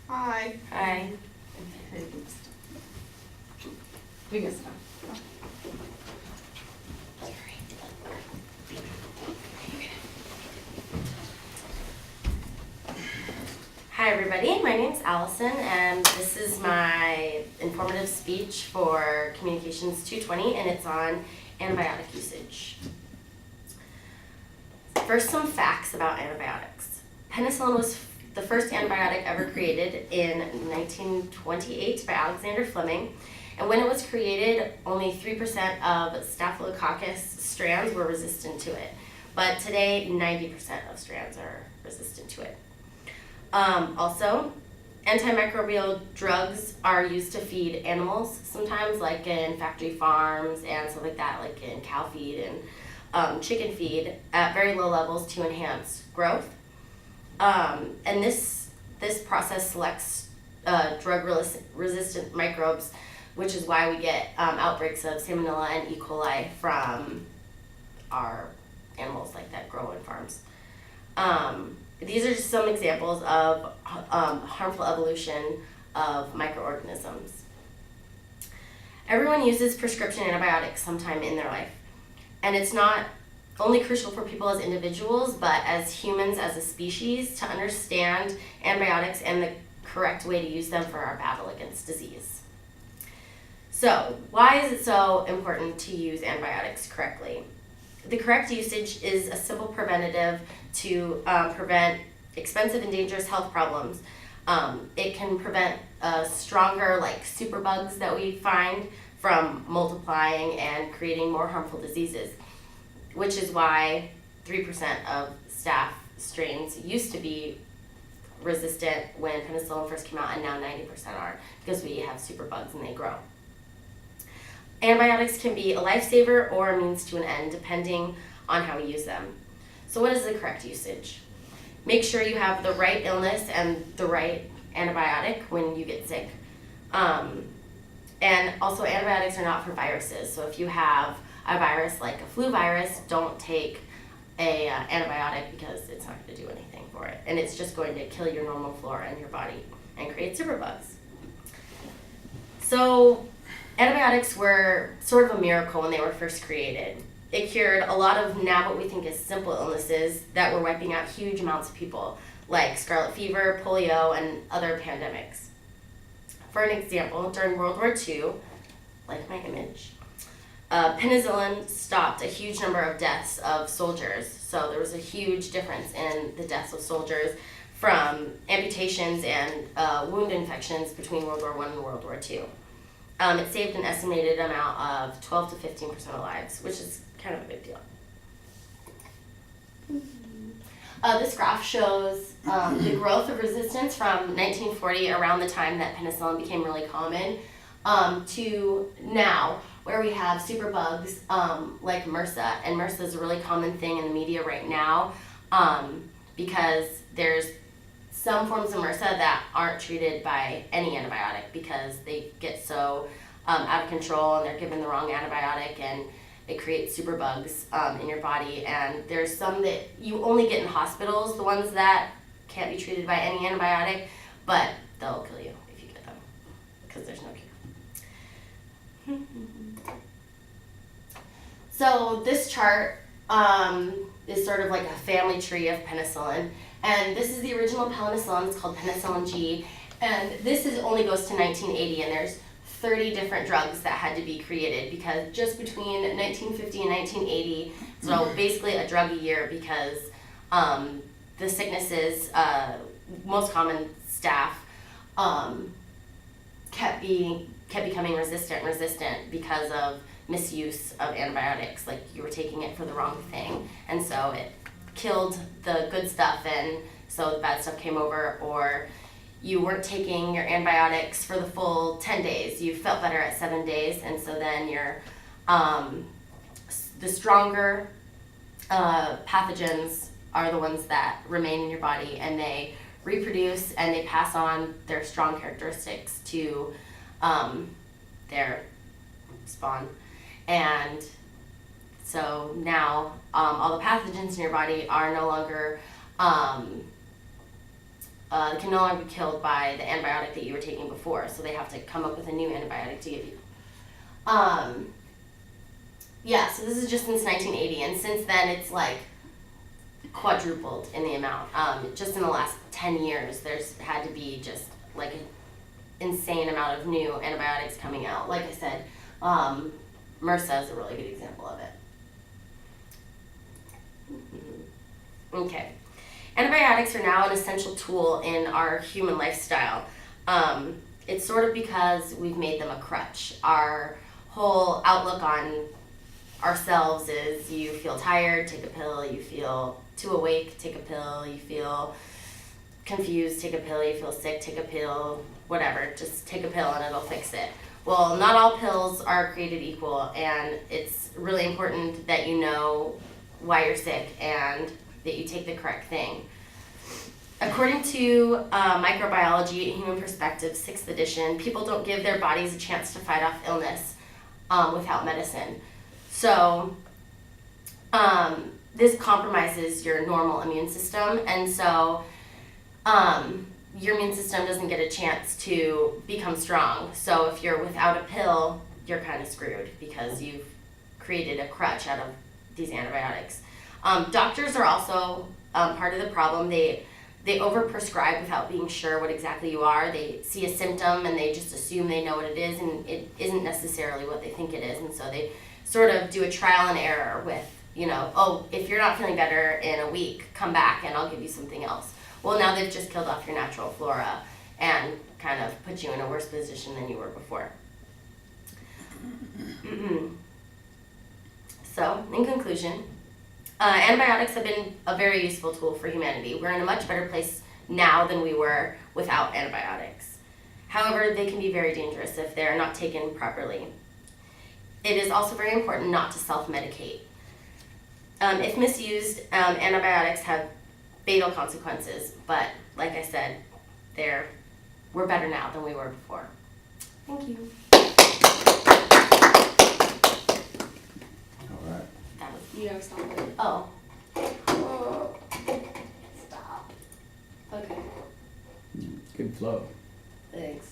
Hi. Hi. We can stop. Hi everybody, my name's Allison and this is my informative speech for Communications 220 and it's on antibiotic usage. First, some facts about antibiotics. Penicillin was the first antibiotic ever created in 1928 by Alexander Fleming, and when it was created, only 3% of Staphylococcus strands were resistant to it, but today 90% of strands are resistant to it. Also, antimicrobial drugs are used to feed animals sometimes, like in factory farms and stuff like that, like in cow feed and chicken feed at very low levels to enhance growth. And this process selects drug-resistant microbes, which is why we get outbreaks of Salmonella and E. coli from our animals like that grow in farms. These are just some examples of harmful evolution of microorganisms. Everyone uses prescription antibiotics sometime in their life, and it's not only crucial for people as individuals, but as humans as a species to understand antibiotics and the correct way to use them for our battle against disease. So, why is it so important to use antibiotics correctly? The correct usage is a simple preventative to prevent expensive and dangerous health problems. It can prevent stronger, like superbugs that we find from multiplying and creating more harmful diseases, which is why 3% of staph strains used to be resistant when penicillin first came out, and now 90% are, because we have superbugs and they grow. Antibiotics can be a lifesaver or a means to an end, depending on how we use them. So what is the correct usage? Make sure you have the right illness and the right antibiotic when you get sick. And also, antibiotics are not for viruses. So if you have a virus like a flu virus, don't take a antibiotic because it's not going to do anything for it. And it's just going to kill your normal flora in your body and create superbugs. So antibiotics were sort of a miracle when they were first created. It cured a lot of now what we think is simple illnesses that were wiping out huge amounts of people, like scarlet fever, polio, and other pandemics. For an example, during World War II, like my image, penicillin stopped a huge number of deaths of soldiers. So there was a huge difference in the deaths of soldiers from amputations and wound infections between World War I and World War II. It saved an estimated amount of 12 to 15% of lives, which is kind of a big deal. This graph shows the growth of resistance from 1940, around the time that penicillin became really common, to now, where we have superbugs like MRSA. And MRSA is a really common thing in the media right now because there's some forms of MRSA that aren't treated by any antibiotic because they get so out of control and they're given the wrong antibiotic and it creates superbugs in your body. And there's some that you only get in hospitals, the ones that can't be treated by any antibiotic, but they'll kill you if you get them because there's no cure. So this chart is sort of like a family tree of penicillin. And this is the original penicillin. It's called penicillin G. And this only goes to 1980, and there's 30 different drugs that had to be created because just between 1950 and 1980, so basically a drug a year because the sicknesses, most common staph, kept becoming resistant because of misuse of antibiotics. Like you were taking it for the wrong thing, and so it killed the good stuff, and so the bad stuff came over, or you weren't taking your antibiotics for the full 10 days. You felt better at 7 days, and so then your the stronger pathogens are the ones that remain in your body, and they reproduce and they pass on their strong characteristics to their spawn. And so now all the pathogens in your body are no longer they can no longer be killed by the antibiotic that you were taking before, so they have to come up with a new antibiotic to give you. Yeah, so this is just since 1980, and since then it's like quadrupled in the amount. Just in the last 10 years, there's had to be just like an insane amount of new antibiotics coming out. Like I said, MRSA is a really good example of it. Okay. Antibiotics are now an essential tool in our human lifestyle. It's sort of because we've made them a crutch. Our whole outlook on ourselves is you feel tired, take a pill, you feel too awake, take a pill, you feel confused, take a pill, you feel sick, take a pill, whatever, just take a pill and it'll fix it. Well, not all pills are created equal, and it's really important that you know why you're sick and that you take the correct thing. According to Microbiology, Human Perspective, 6th edition, people don't give their bodies a chance to fight off illness without medicine. So this compromises your normal immune system, and so your immune system doesn't get a chance to become strong. So if you're without a pill, you're kind of screwed because you've created a crutch out of these antibiotics. Doctors are also part of the problem. They overprescribe without being sure what exactly you are. They see a symptom and they just assume they know what it is, and it isn't necessarily what they think it is. And so they sort of do a trial and error with, oh, if you're not feeling better in a week, come back and I'll give you something else. Well, now they've just killed off your natural flora and kind of put you in a worse position than you were before. So, in conclusion, antibiotics have been a very useful tool for humanity. We're in a much better place now than we were without antibiotics. However, they can be very dangerous if they're not taken properly. It is also very important not to self-medicate. If misused, antibiotics have fatal consequences, but like I said, we're better now than we were before. Thank you. All right. That was, You gotta stop it. oh. Stop. Okay, Good flow. thanks.